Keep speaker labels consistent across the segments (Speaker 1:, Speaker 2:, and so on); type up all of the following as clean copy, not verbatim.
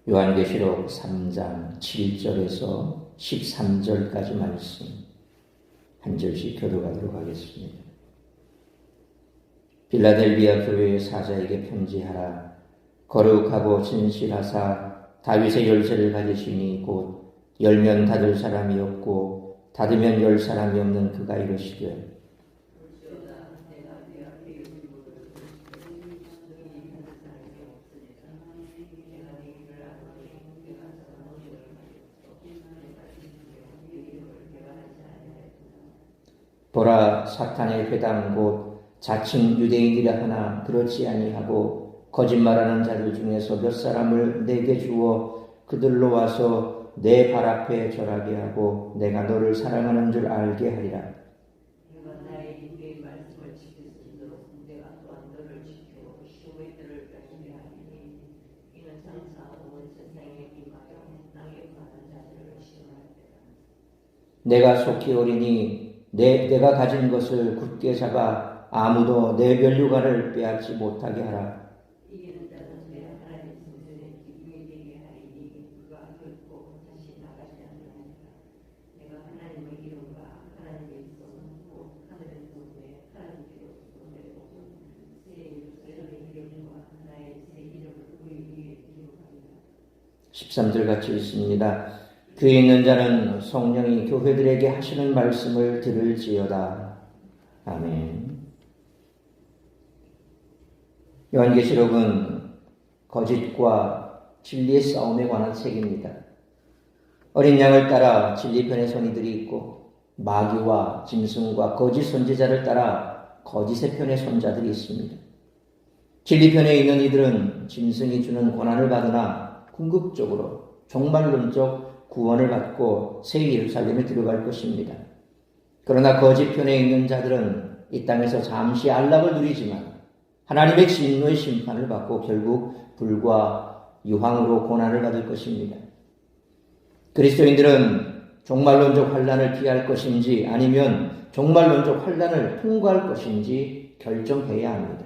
Speaker 1: 요한계시록 3장 7절에서 13절까지 말씀 한 절씩 교독하도록 하겠습니다. 빌라델비아 교회의 사자에게 편지하라. 거룩하고 진실하사 다윗의 열쇠를 가지시니 곧 열면 닫을 사람이 없고 닫으면 열 사람이 없는 그가 이르시되 보라, 사탄의 회당 곧 자칭 유대인이라 하나 그렇지 아니하고 거짓말하는 자들 중에서 몇 사람을 내게 주어 그들로 와서 내 발 앞에 절하게 하고 내가 너를 사랑하는 줄 알게 하리라.
Speaker 2: 내가 나의 입의 말씀을 지킬 수 있도록 내가 또한 너를 지키고 시험의 때를 빼게 하리니 이는 장차 온 세상에 임하여 땅에 관한 자들을 시험할 때라.
Speaker 1: 내가 속히 오리니 내가 가진 것을 굳게 잡아 아무도 내 면류관을 빼앗지 못하게 하라.
Speaker 2: 이기는 자는 내 하나님 성전에 기쁨이 되게 하리니 그가 결코 다시 나가지 않으리라. 내가 하나님의 이름과 하나님의 손 하늘의 손에 하나님께로부터 내려오는 새 예루살렘의 이름과 나의 새 이름을 그의 위에 기록하리라.
Speaker 1: 13절 같이 읽습니다. 귀에 있는 자는 성령이 교회들에게 하시는 말씀을 들을지어다. 아멘. 요한계시록은 거짓과 진리의 싸움에 관한 책입니다. 어린 양을 따라 진리편의 선의들이 있고 마귀와 짐승과 거짓 선지자를 따라 거짓의 편의 선자들이 있습니다. 진리편에 있는 이들은 짐승이 주는 고난을 받으나 궁극적으로 종말론적 구원을 받고 새 예루살렘에 들어갈 것입니다. 그러나 거짓 편에 있는 자들은 이 땅에서 잠시 안락을 누리지만 하나님의 진노의 심판을 받고 결국 불과 유황으로 고난을 받을 것입니다. 그리스도인들은 종말론적 환난을 피할 것인지 아니면 종말론적 환난을 통과할 것인지 결정해야 합니다.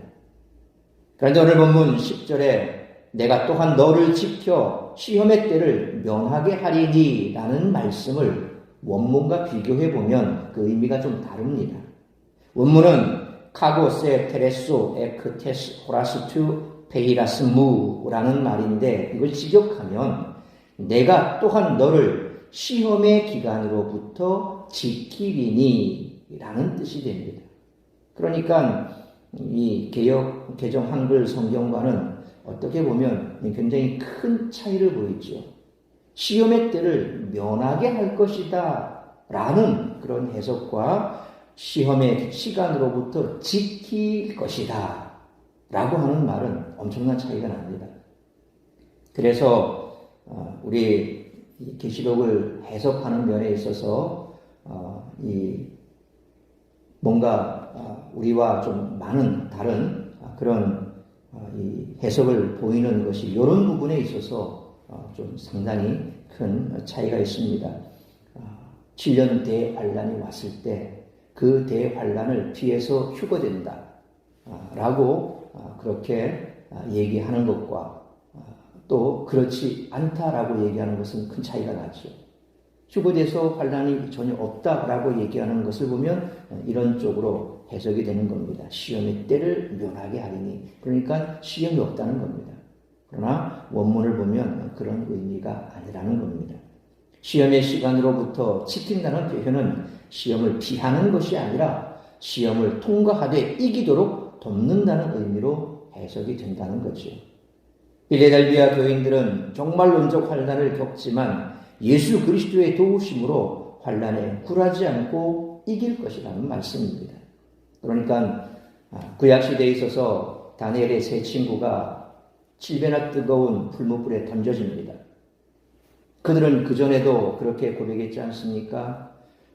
Speaker 1: 그런데 오늘 본문 10절에 내가 또한 너를 지켜 시험의 때를 면하게 하리니 라는 말씀을 원문과 비교해 보면 그 의미가 좀 다릅니다. 원문은 카고세 테레소 에크테스 호라스투 페이라스무라는 말인데 이걸 직역하면 내가 또한 너를 시험의 기간으로부터 지키리니 라는 뜻이 됩니다. 그러니까 이 개정 한글 성경과는 어떻게 보면 굉장히 큰 차이를 보이죠. 시험의 때를 면하게 할 것이다 라는 그런 해석과 시험의 시간으로부터 지킬 것이다 라고 하는 말은 엄청난 차이가 납니다. 그래서 우리 계시록을 해석하는 면에 있어서 뭔가 우리와 좀 많은 다른 그런 이 해석을 보이는 것이 이런 부분에 있어서 좀 상당히 큰 차이가 있습니다. 7년 대환란이 왔을 때 그 대환란을 피해서 휴거된다 라고 그렇게 얘기하는 것과 또 그렇지 않다라고 얘기하는 것은 큰 차이가 나죠. 휴거돼서 환란이 전혀 없다라고 얘기하는 것을 보면 이런 쪽으로 해석이 되는 겁니다. 시험의 때를 면하게 하리니, 그러니까 시험이 없다는 겁니다. 그러나 원문을 보면 그런 의미가 아니라는 겁니다. 시험의 시간으로부터 지킨다는 표현은 시험을 피하는 것이 아니라 시험을 통과하되 이기도록 돕는다는 의미로 해석이 된다는 거죠. 빌라델비아 교인들은 종말론적 환난을 겪지만 예수 그리스도의 도우심으로 환난에 굴하지 않고 이길 것이라는 말씀입니다. 그러니까 구약시대에 있어서 다니엘의 세 친구가 7배나 뜨거운 풀무불에 던져집니다. 그들은 그전에도 그렇게 고백했지 않습니까?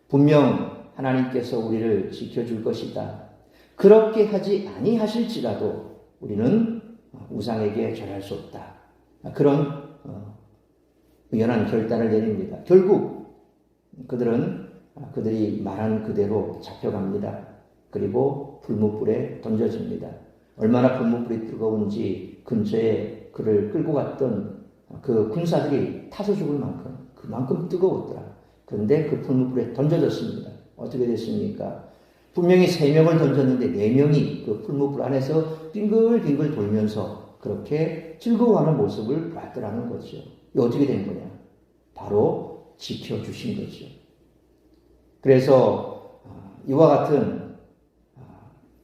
Speaker 1: 분명 하나님께서 우리를 지켜줄 것이다. 그렇게 하지 아니하실지라도 우리는 우상에게 절할 수 없다. 그런 의연한 결단을 내립니다. 결국 그들이 말한 그대로 잡혀갑니다. 그리고 불못불에 던져집니다. 얼마나 불못불이 뜨거운지 근처에 그를 끌고 갔던 그 군사들이 타서 죽을 만큼 그만큼 뜨거웠더라. 그런데 그 풀무불에 던져졌습니다. 어떻게 됐습니까? 분명히 3명을 던졌는데 4명이 그 풀무불 안에서 빙글빙글 돌면서 그렇게 즐거워하는 모습을 봤더라는 거죠. 이게 어떻게 된 거냐? 바로 지켜주신 거죠. 그래서 이와 같은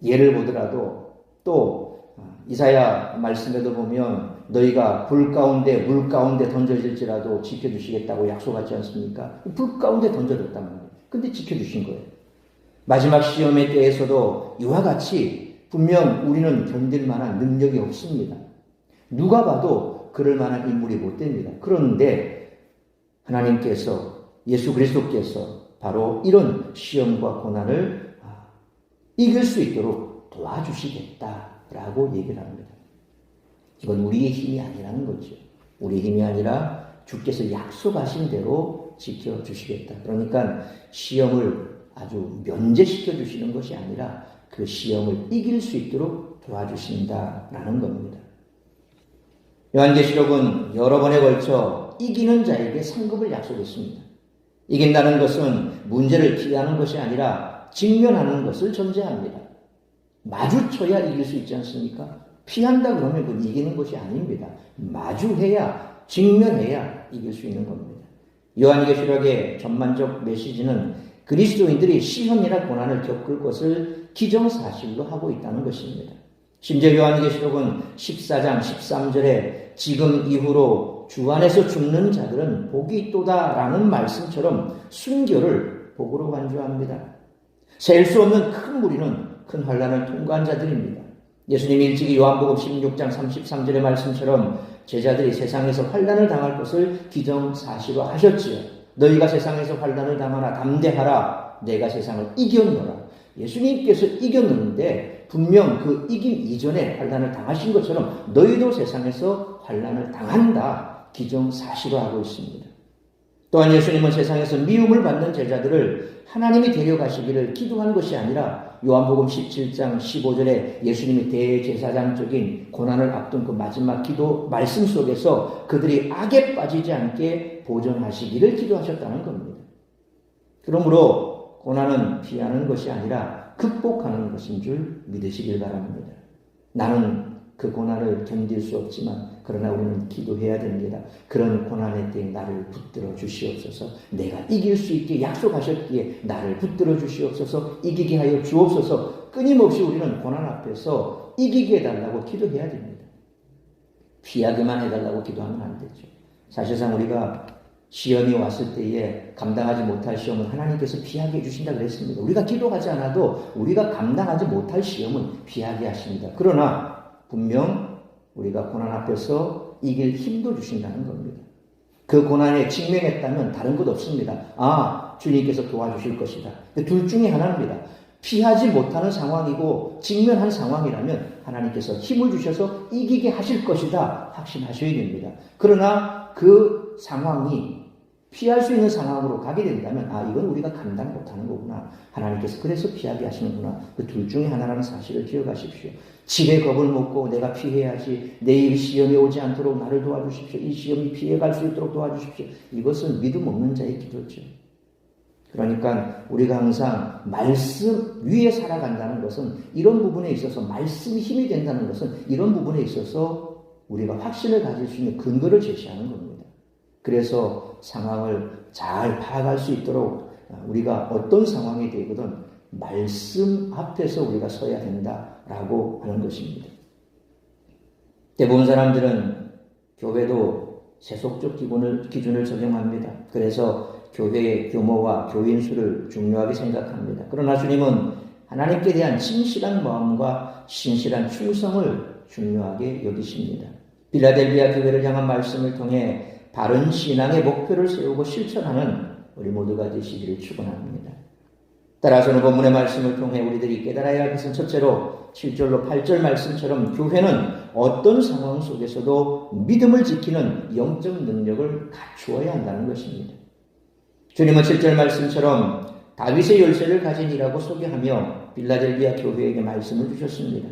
Speaker 1: 예를 보더라도 또 이사야 말씀에도 보면 너희가 불 가운데 물 가운데 던져질지라도 지켜주시겠다고 약속하지 않습니까? 불 가운데 던져졌단 말이에요. 근데 지켜주신 거예요. 마지막 시험의 때에서도 이와 같이 분명 우리는 견딜 만한 능력이 없습니다. 누가 봐도 그럴 만한 인물이 못 됩니다. 그런데 하나님께서 예수 그리스도께서 바로 이런 시험과 고난을 이길 수 있도록 도와주시겠다라고 얘기를 합니다. 이건 우리의 힘이 아니라는 거죠. 우리의 힘이 아니라 주께서 약속하신 대로 지켜주시겠다. 그러니까 시험을 아주 면제시켜 주시는 것이 아니라 그 시험을 이길 수 있도록 도와주신다라는 겁니다. 요한계시록은 여러 번에 걸쳐 이기는 자에게 상급을 약속했습니다. 이긴다는 것은 문제를 피하는 것이 아니라 직면하는 것을 전제합니다. 마주쳐야 이길 수 있지 않습니까? 피한다 그러면 그건 이기는 것이 아닙니다. 마주해야, 직면해야 이길 수 있는 겁니다. 요한계시록의 전반적 메시지는 그리스도인들이 시험이나 고난을 겪을 것을 기정사실로 하고 있다는 것입니다. 심지어 요한계시록은 14장 13절에 지금 이후로 주 안에서 죽는 자들은 복이 있도다라는 말씀처럼 순교를 복으로 간주합니다. 셀 수 없는 큰 무리는 큰 환난을 통과한 자들입니다. 예수님이 일찍이 요한복음 16장 33절의 말씀처럼 제자들이 세상에서 환난을 당할 것을 기정사실화 하셨지요. 너희가 세상에서 환난을 당하나 담대하라. 내가 세상을 이겼노라. 예수님께서 이겼는데 분명 그 이김 이전에 환난을 당하신 것처럼 너희도 세상에서 환난을 당한다. 기정사실화하고 있습니다. 또한 예수님은 세상에서 미움을 받는 제자들을 하나님이 데려가시기를 기도한 것이 아니라 요한복음 17장 15절에 예수님이 대제사장적인 고난을 앞둔 그 마지막 기도 말씀 속에서 그들이 악에 빠지지 않게 보존하시기를 기도하셨다는 겁니다. 그러므로 고난은 피하는 것이 아니라 극복하는 것인 줄 믿으시길 바랍니다. 나는 그 고난을 견딜 수 없지만 그러나 우리는 기도해야 됩니다. 그런 고난의 때에 나를 붙들어 주시옵소서. 내가 이길 수 있게 약속하셨기에 나를 붙들어 주시옵소서. 이기게 하여 주옵소서. 끊임없이 우리는 고난 앞에서 이기게 해달라고 기도해야 됩니다. 피하게만 해달라고 기도하면 안 되죠. 사실상 우리가 시험이 왔을 때에 감당하지 못할 시험은 하나님께서 피하게 해주신다고 그랬습니다. 우리가 기도하지 않아도 우리가 감당하지 못할 시험은 피하게 하십니다. 그러나 분명 우리가 고난 앞에서 이길 힘도 주신다는 겁니다. 그 고난에 직면했다면 다른 것 없습니다. 주님께서 도와주실 것이다. 둘 중에 하나입니다. 피하지 못하는 상황이고 직면한 상황이라면 하나님께서 힘을 주셔서 이기게 하실 것이다. 확신하셔야 됩니다. 그러나 그 상황이 피할 수 있는 상황으로 가게 된다면 이건 우리가 감당 못하는 거구나. 하나님께서 그래서 피하게 하시는구나. 그 둘 중에 하나라는 사실을 기억하십시오. 집에 겁을 먹고 내가 피해야지. 내일 시험이 오지 않도록 나를 도와주십시오. 이 시험이 피해갈 수 있도록 도와주십시오. 이것은 믿음 없는 자의 기도죠. 그러니까 우리가 항상 말씀 위에 살아간다는 것은 이런 부분에 있어서 말씀이 힘이 된다는 것은 이런 부분에 있어서 우리가 확신을 가질 수 있는 근거를 제시하는 겁니다. 그래서 상황을 잘 파악할 수 있도록 우리가 어떤 상황이 되거든 말씀 앞에서 우리가 서야 된다라고 하는 것입니다. 대부분 사람들은 교회도 세속적 기준을 적용합니다. 그래서 교회의 규모와 교인 수를 중요하게 생각합니다. 그러나 주님은 하나님께 대한 진실한 마음과 신실한 충성을 중요하게 여기십니다. 빌라델비아 교회를 향한 말씀을 통해 바른 신앙의 목표를 세우고 실천하는 우리 모두가 되시기를 축원합니다. 따라서는 본문의 말씀을 통해 우리들이 깨달아야 할 것은 첫째로 7절로 8절 말씀처럼 교회는 어떤 상황 속에서도 믿음을 지키는 영적 능력을 갖추어야 한다는 것입니다. 주님은 7절 말씀처럼 다윗의 열쇠를 가진 이라고 소개하며 빌라델비아 교회에게 말씀을 주셨습니다.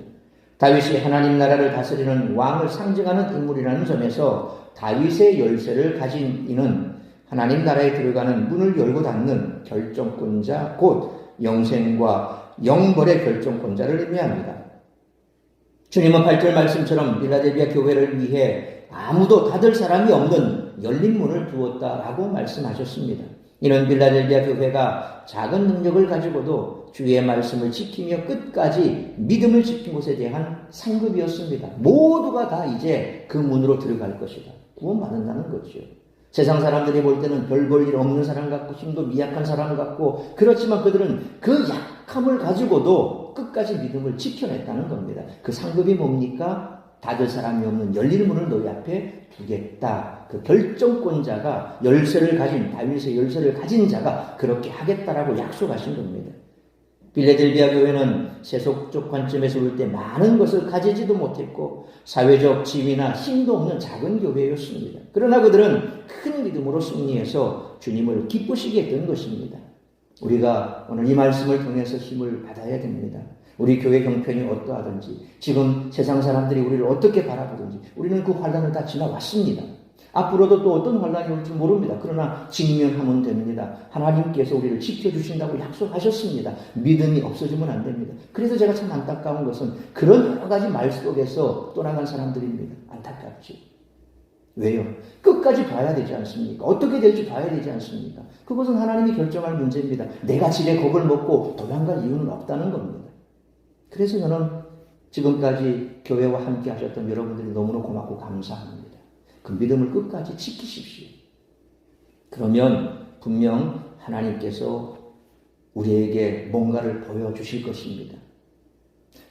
Speaker 1: 다윗이 하나님 나라를 다스리는 왕을 상징하는 인물이라는 점에서 다윗의 열쇠를 가진 이는 하나님 나라에 들어가는 문을 열고 닫는 결정권자, 곧 영생과 영벌의 결정권자를 의미합니다. 주님은 8절 말씀처럼 빌라델비아 교회를 위해 아무도 닫을 사람이 없는 열린 문을 두었다라고 말씀하셨습니다. 이는 빌라델비아 교회가 작은 능력을 가지고도 주의 말씀을 지키며 끝까지 믿음을 지킨 것에 대한 상급이었습니다. 모두가 다 이제 그 문으로 들어갈 것이다. 구원받는다는 거죠. 세상 사람들이 볼 때는 별 볼 일 없는 사람 같고 힘도 미약한 사람 같고, 그렇지만 그들은 그 약함을 가지고도 끝까지 믿음을 지켜냈다는 겁니다. 그 상급이 뭡니까? 닫을 사람이 없는 열린 문을 너희 앞에 두겠다. 그 결정권자가 열쇠를 가진, 다윗의 열쇠를 가진 자가 그렇게 하겠다라고 약속하신 겁니다. 빌라델비아 교회는 세속적 관점에서 볼 때 많은 것을 가지지도 못했고 사회적 지위나 힘도 없는 작은 교회였습니다. 그러나 그들은 큰 믿음으로 승리해서 주님을 기쁘시게 된 것입니다. 우리가 오늘 이 말씀을 통해서 힘을 받아야 됩니다. 우리 교회 형편이 어떠하든지, 지금 세상 사람들이 우리를 어떻게 바라보든지 우리는 그 환난을 다 지나왔습니다. 앞으로도 또 어떤 환난이 올지 모릅니다. 그러나 직면하면 됩니다. 하나님께서 우리를 지켜주신다고 약속하셨습니다. 믿음이 없어지면 안 됩니다. 그래서 제가 참 안타까운 것은 그런 여러 가지 말 속에서 떠나간 사람들입니다. 안타깝지. 왜요? 끝까지 봐야 되지 않습니까? 어떻게 될지 봐야 되지 않습니까? 그것은 하나님이 결정할 문제입니다. 내가 집에 겁을 먹고 도망갈 이유는 없다는 겁니다. 그래서 저는 지금까지 교회와 함께 하셨던 여러분들이 너무나 고맙고 감사합니다. 그 믿음을 끝까지 지키십시오. 그러면 분명 하나님께서 우리에게 뭔가를 보여주실 것입니다.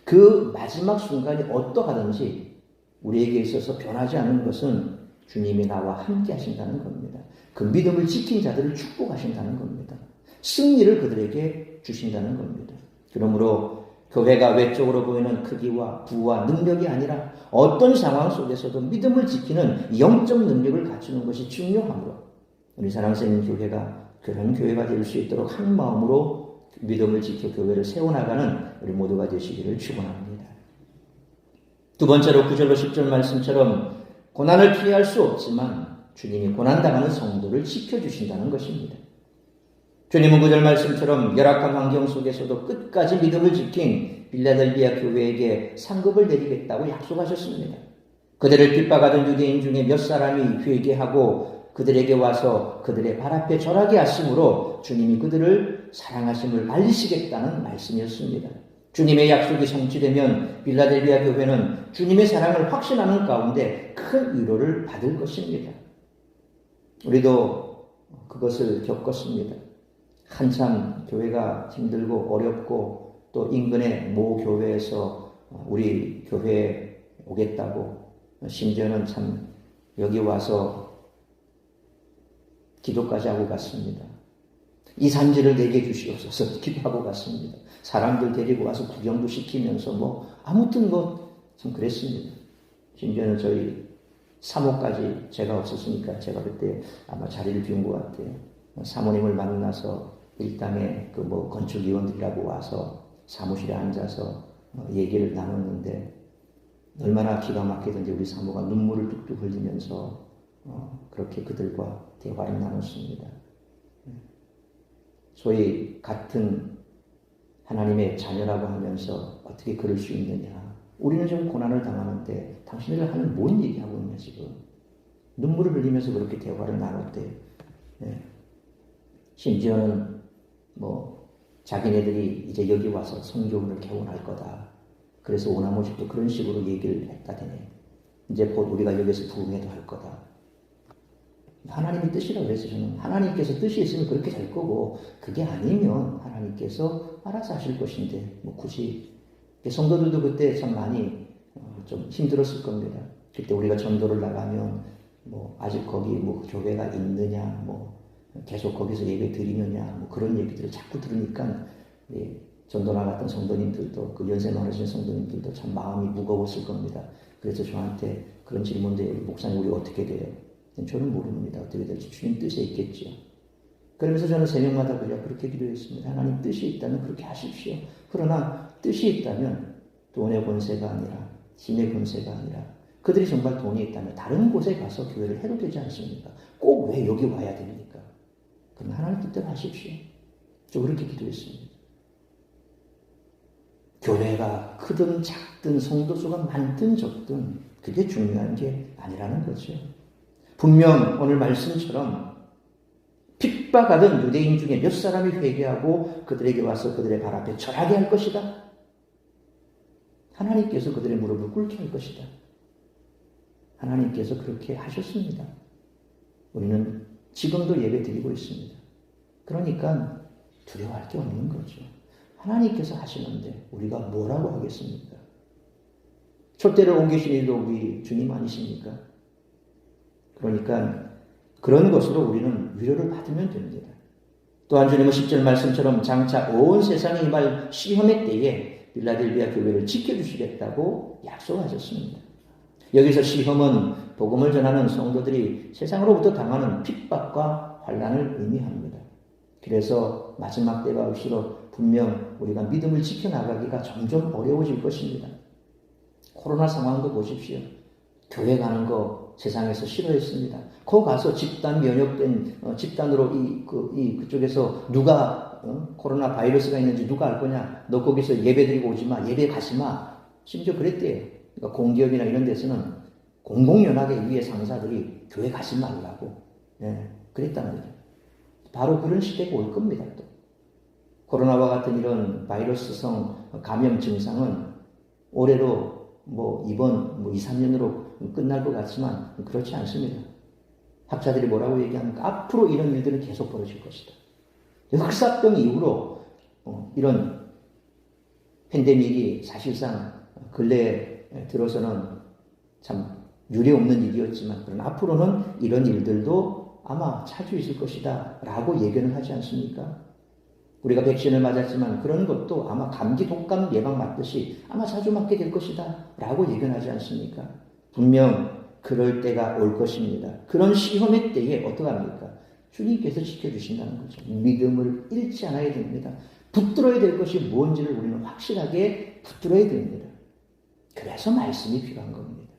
Speaker 1: 그 마지막 순간이 어떠하든지 우리에게 있어서 변하지 않는 것은 주님이 나와 함께 하신다는 겁니다. 그 믿음을 지킨 자들을 축복하신다는 겁니다. 승리를 그들에게 주신다는 겁니다. 그러므로 교회가 외적으로 보이는 크기와 부와 능력이 아니라 어떤 상황 속에서도 믿음을 지키는 영적 능력을 갖추는 것이 중요하므로 우리 사랑스러운 교회가 그런 교회가 될 수 있도록 한 마음으로 믿음을 지켜 교회를 세워나가는 우리 모두가 되시기를 축원합니다. 두 번째로 9절로 10절 말씀처럼 고난을 피할 수 없지만 주님이 고난당하는 성도를 지켜주신다는 것입니다. 주님은 9절 말씀처럼 열악한 환경 속에서도 끝까지 믿음을 지킨 빌라델비아 교회에게 상급을 내리겠다고 약속하셨습니다. 그들을 핍박하던 유대인 중에 몇 사람이 회개하고 그들에게 와서 그들의 발 앞에 절하게 하심으로 주님이 그들을 사랑하심을 알리시겠다는 말씀이었습니다. 주님의 약속이 성취되면 빌라델비아 교회는 주님의 사랑을 확신하는 가운데 큰 위로를 받을 것입니다. 우리도 그것을 겪었습니다. 한참 교회가 힘들고 어렵고 또 인근의 모 교회에서 우리 교회에 오겠다고, 심지어는 참 여기 와서 기도까지 하고 갔습니다. 이 산지를 내게 주시옵소서 기도하고 갔습니다. 사람들 데리고 와서 구경도 시키면서 아무튼 참 그랬습니다. 심지어는 저희 사모까지 제가 없었으니까 제가 그때 아마 자리를 비운 것 같아요. 사모님을 만나서 일당의 건축위원들이라고 와서 사무실에 앉아서 얘기를 나눴는데 얼마나 기가 막히던지 우리 사모가 눈물을 뚝뚝 흘리면서 그렇게 그들과 대화를 나눴습니다. 소위 같은 하나님의 자녀라고 하면서 어떻게 그럴 수 있느냐. 우리는 지금 고난을 당하는데 당신들 하는 뭔 얘기하고 있냐 지금. 눈물을 흘리면서 그렇게 대화를 나눴대요. 심지어는 자기네들이 이제 여기 와서 성교훈을 개원할 거다. 그래서 오나모집도 그런 식으로 얘기를 했다더니 이제 곧 우리가 여기서 부흥회도 할 거다. 하나님의 뜻이라고 해서 저는 하나님께서 뜻이 있으면 그렇게 될 거고 그게 아니면 하나님께서 알아서 하실 것인데 굳이 성도들도 그때 참 많이 좀 힘들었을 겁니다. 그때 우리가 전도를 나가면 아직 거기 교회가 있느냐 계속 거기서 예배 드리느냐 그런 얘기들을 자꾸 들으니까 전도 나갔던 성도님들도 그 연세 많으신 성도님들도 참 마음이 무거웠을 겁니다. 그래서 저한테 그런 질문들, 목사님 우리 어떻게 돼요? 저는 모릅니다. 어떻게 될지 주님 뜻에 있겠죠. 그러면서 저는 새벽마다 그렇게 기도했습니다. 하나님 뜻이 있다면 그렇게 하십시오. 그러나 뜻이 있다면 돈의 권세가 아니라 힘의 권세가 아니라 그들이 정말 돈이 있다면 다른 곳에 가서 교회를 해도 되지 않습니까? 꼭 왜 여기 와야 됩니까? 그럼 하나님 뜻대로 하십시오. 저 그렇게 기도했습니다. 교회가 크든 작든 성도수가 많든 적든 그게 중요한 게 아니라는 거죠. 분명 오늘 말씀처럼 핍박하던 유대인 중에 몇 사람이 회개하고 그들에게 와서 그들의 발 앞에 절하게 할 것이다. 하나님께서 그들의 무릎을 꿇게 할 것이다. 하나님께서 그렇게 하셨습니다. 우리는 지금도 예배 드리고 있습니다. 그러니까 두려워할 게 없는 거죠. 하나님께서 하시는데 우리가 뭐라고 하겠습니까? 촛대를 옮기신 이도 우리 주님 아니십니까? 그러니까 그런 것으로 우리는 위로를 받으면 됩니다. 또한 주님은 10절 말씀처럼 장차 온 세상에 임할 시험의 때에 빌라델비아 교회를 지켜주시겠다고 약속하셨습니다. 여기서 시험은 복음을 전하는 성도들이 세상으로부터 당하는 핍박과 환난을 의미합니다. 그래서 마지막 때가 올수록 분명 우리가 믿음을 지켜나가기가 점점 어려워질 것입니다. 코로나 상황도 보십시오. 교회 가는 거 세상에서 싫어했습니다. 거 가서 집단 면역된 집단으로 그쪽에서 누가 코로나 바이러스가 있는지 누가 알 거냐? 너 거기서 예배드리고 오지 마. 예배 가지 마. 심지어 그랬대요. 그러니까 공기업이나 이런 데서는 공공연하게 위에 상사들이 교회 가지 말라고 그랬다는 거죠. 바로 그런 시대가 올 겁니다. 또 코로나와 같은 이런 바이러스성 감염 증상은 올해로 이번 2, 3년으로 끝날 것 같지만 그렇지 않습니다. 학자들이 뭐라고 얘기합니까? 앞으로 이런 일들은 계속 벌어질 것이다. 흑사병 이후로 이런 팬데믹이 사실상 근래에 들어서는 참 유례없는 일이었지만 그러나 앞으로는 이런 일들도 아마 자주 있을 것이다 라고 예견을 하지 않습니까? 우리가 백신을 맞았지만 그런 것도 아마 감기 독감 예방 맞듯이 아마 자주 맞게 될 것이다 라고 예견하지 않습니까? 분명 그럴 때가 올 것입니다. 그런 시험의 때에 어떡합니까? 주님께서 지켜주신다는 거죠. 믿음을 잃지 않아야 됩니다. 붙들어야 될 것이 무엇인지를 우리는 확실하게 붙들어야 됩니다. 그래서 말씀이 필요한 겁니다.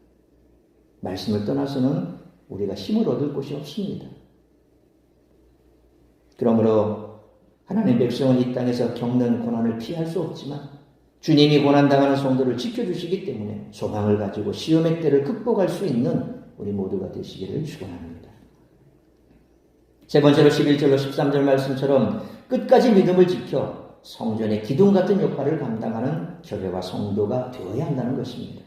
Speaker 1: 말씀을 떠나서는 우리가 힘을 얻을 곳이 없습니다. 그러므로 하나님 백성은 이 땅에서 겪는 고난을 피할 수 없지만 주님이 고난당하는 성도를 지켜주시기 때문에 소망을 가지고 시험의 때를 극복할 수 있는 우리 모두가 되시기를 축원합니다. 세 번째로 11절로 13절 말씀처럼 끝까지 믿음을 지켜 성전의 기둥 같은 역할을 감당하는 교회와 성도가 되어야 한다는 것입니다.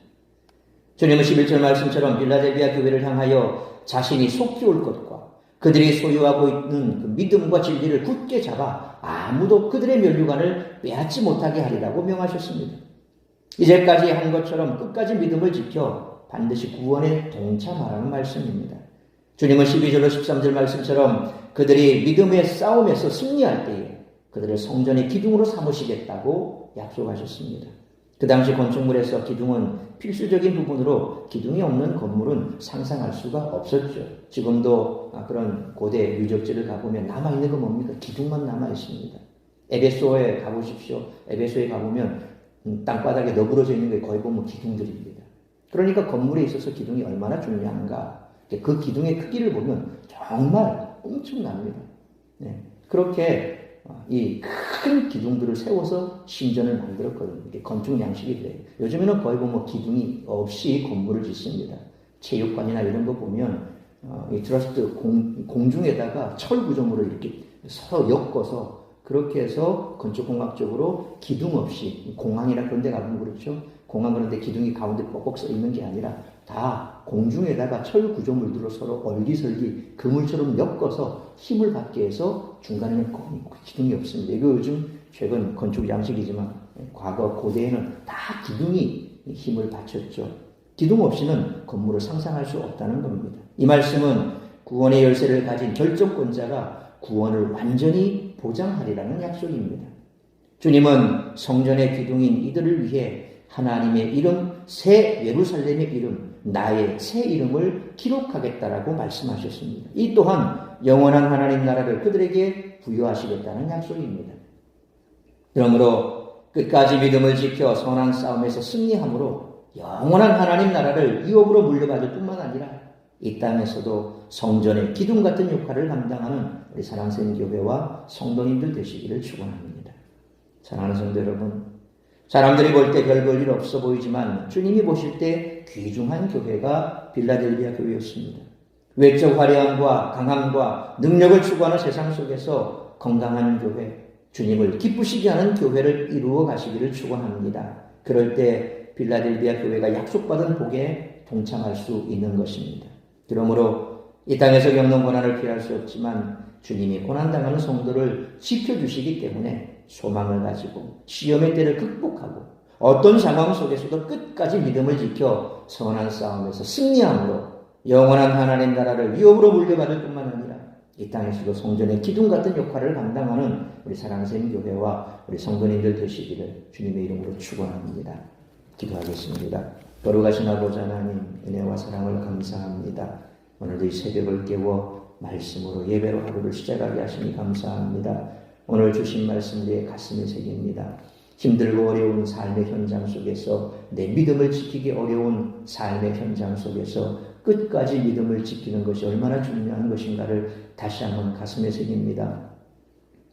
Speaker 1: 주님은 11절 말씀처럼 빌라델비아 교회를 향하여 자신이 속히 올 것과 그들이 소유하고 있는 그 믿음과 진리를 굳게 잡아 아무도 그들의 면류관을 빼앗지 못하게 하리라고 명하셨습니다. 이제까지 한 것처럼 끝까지 믿음을 지켜 반드시 구원에 동참하라는 말씀입니다. 주님은 12절로 13절 말씀처럼 그들이 믿음의 싸움에서 승리할 때에 그들을 성전의 기둥으로 삼으시겠다고 약속하셨습니다. 그 당시 건축물에서 기둥은 필수적인 부분으로 기둥이 없는 건물은 상상할 수가 없었죠. 지금도 그런 고대 유적지를 가보면 남아있는 건 뭡니까? 기둥만 남아있습니다. 에베소에 가보십시오. 에베소에 가보면 땅바닥에 너부러져 있는 게 거의 보면 기둥들입니다. 그러니까 건물에 있어서 기둥이 얼마나 중요한가. 그 기둥의 크기를 보면 정말 엄청납니다. 그렇게 이 큰 기둥들을 세워서 신전을 만들었거든요. 이게 건축 양식이 돼요. 요즘에는 거의 보면 기둥이 없이 건물을 짓습니다. 체육관이나 이런 거 보면 이 트러스트 공중에다가 철 구조물을 이렇게 서로 엮어서 그렇게 해서 건축공학적으로 기둥 없이 공항이나 그런 데 가보면 그렇죠. 공항 그런 데 기둥이 가운데 뻑뻑 서 있는 게 아니라 다 공중에다가 철 구조물들로 서로 얼기설기 그물처럼 엮어서 힘을 받게 해서 중간에는 기둥이 없습니다. 이거 요즘 최근 건축 양식이지만 과거 고대에는 다 기둥이 힘을 받쳤죠. 기둥 없이는 건물을 상상할 수 없다는 겁니다. 이 말씀은 구원의 열쇠를 가진 결정권자가 구원을 완전히 보장하리라는 약속입니다. 주님은 성전의 기둥인 이들을 위해 하나님의 이름, 새 예루살렘의 이름, 나의 새 이름을 기록하겠다라고 말씀하셨습니다. 이 또한 영원한 하나님 나라를 그들에게 부여하시겠다는 약속입니다. 그러므로 끝까지 믿음을 지켜 선한 싸움에서 승리함으로 영원한 하나님 나라를 이업으로 물려받을 뿐만 아니라 이 땅에서도 성전의 기둥 같은 역할을 감당하는 우리 사랑스러운 교회와 성도님들 되시기를 축원합니다. 사랑하는 성도 여러분, 사람들이 볼 때 별 볼 일 없어 보이지만 주님이 보실 때 귀중한 교회가 빌라델비아 교회였습니다. 외적 화려함과 강함과 능력을 추구하는 세상 속에서 건강한 교회, 주님을 기쁘시게 하는 교회를 이루어 가시기를 축원합니다. 그럴 때 빌라델비아 교회가 약속받은 복에 동참할 수 있는 것입니다. 그러므로 이 땅에서 겪는 고난을 피할 수 없지만 주님이 고난당하는 성도를 지켜주시기 때문에 소망을 가지고 시험의 때를 극복하고 어떤 상황 속에서도 끝까지 믿음을 지켜 선한 싸움에서 승리함으로 영원한 하나님 나라를 위업으로 물려받을 뿐만 아니라 이 땅에서도 성전의 기둥 같은 역할을 감당하는 우리 사랑스러운 교회와 우리 성도님들 되시기를 주님의 이름으로 축원합니다. 기도하겠습니다. 거룩하신 아버지 하나님, 은혜와 사랑을 감사합니다. 오늘도 이 새벽을 깨워 말씀으로 예배로 하루를 시작하게 하시니 감사합니다. 오늘 주신 말씀 내 가슴에 새깁니다. 힘들고 어려운 삶의 현장 속에서 내 믿음을 지키기 어려운 삶의 현장 속에서 끝까지 믿음을 지키는 것이 얼마나 중요한 것인가를 다시 한번 가슴에 새깁니다.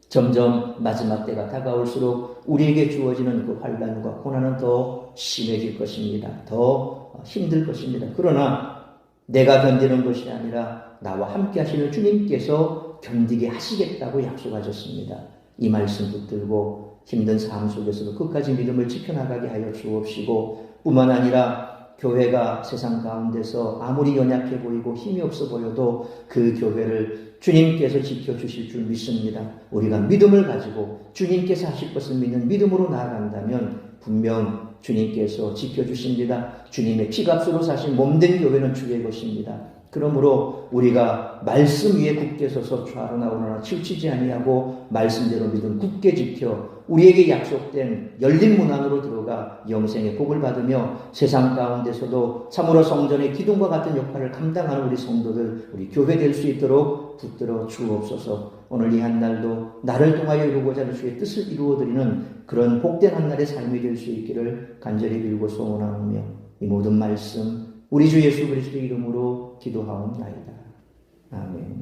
Speaker 1: 점점 마지막 때가 다가올수록 우리에게 주어지는 그 환난과 고난은 더 심해질 것입니다. 더 힘들 것입니다. 그러나 내가 견디는 것이 아니라 나와 함께 하시는 주님께서 견디게 하시겠다고 약속하셨습니다. 이 말씀 붙들고 힘든 삶 속에서도 끝까지 믿음을 지켜나가게 하여 주옵시고, 뿐만 아니라 교회가 세상 가운데서 아무리 연약해 보이고 힘이 없어 보여도 그 교회를 주님께서 지켜주실 줄 믿습니다. 우리가 믿음을 가지고 주님께서 하실 것을 믿는 믿음으로 나아간다면 분명 주님께서 지켜주십니다. 주님의 피값으로 사신 몸된 교회는 주의 것입니다. 그러므로 우리가 말씀 위에 굳게 서서 좌로나 우로나 치우치지 아니하고 말씀대로 믿음 굳게 지켜 우리에게 약속된 열린 문 안으로 들어가 영생의 복을 받으며 세상 가운데서도 참으로 성전의 기둥과 같은 역할을 감당하는 우리 성도들, 우리 교회 될 수 있도록 붙들어 주옵소서. 오늘 이 한 날도 나를 통하여 이루고자 하는 주의 뜻을 이루어드리는 그런 복된 한 날의 삶이 될 수 있기를 간절히 빌고 소원하며 이 모든 말씀 우리 주 예수 그리스도의 이름으로 기도하옵나이다. 아멘.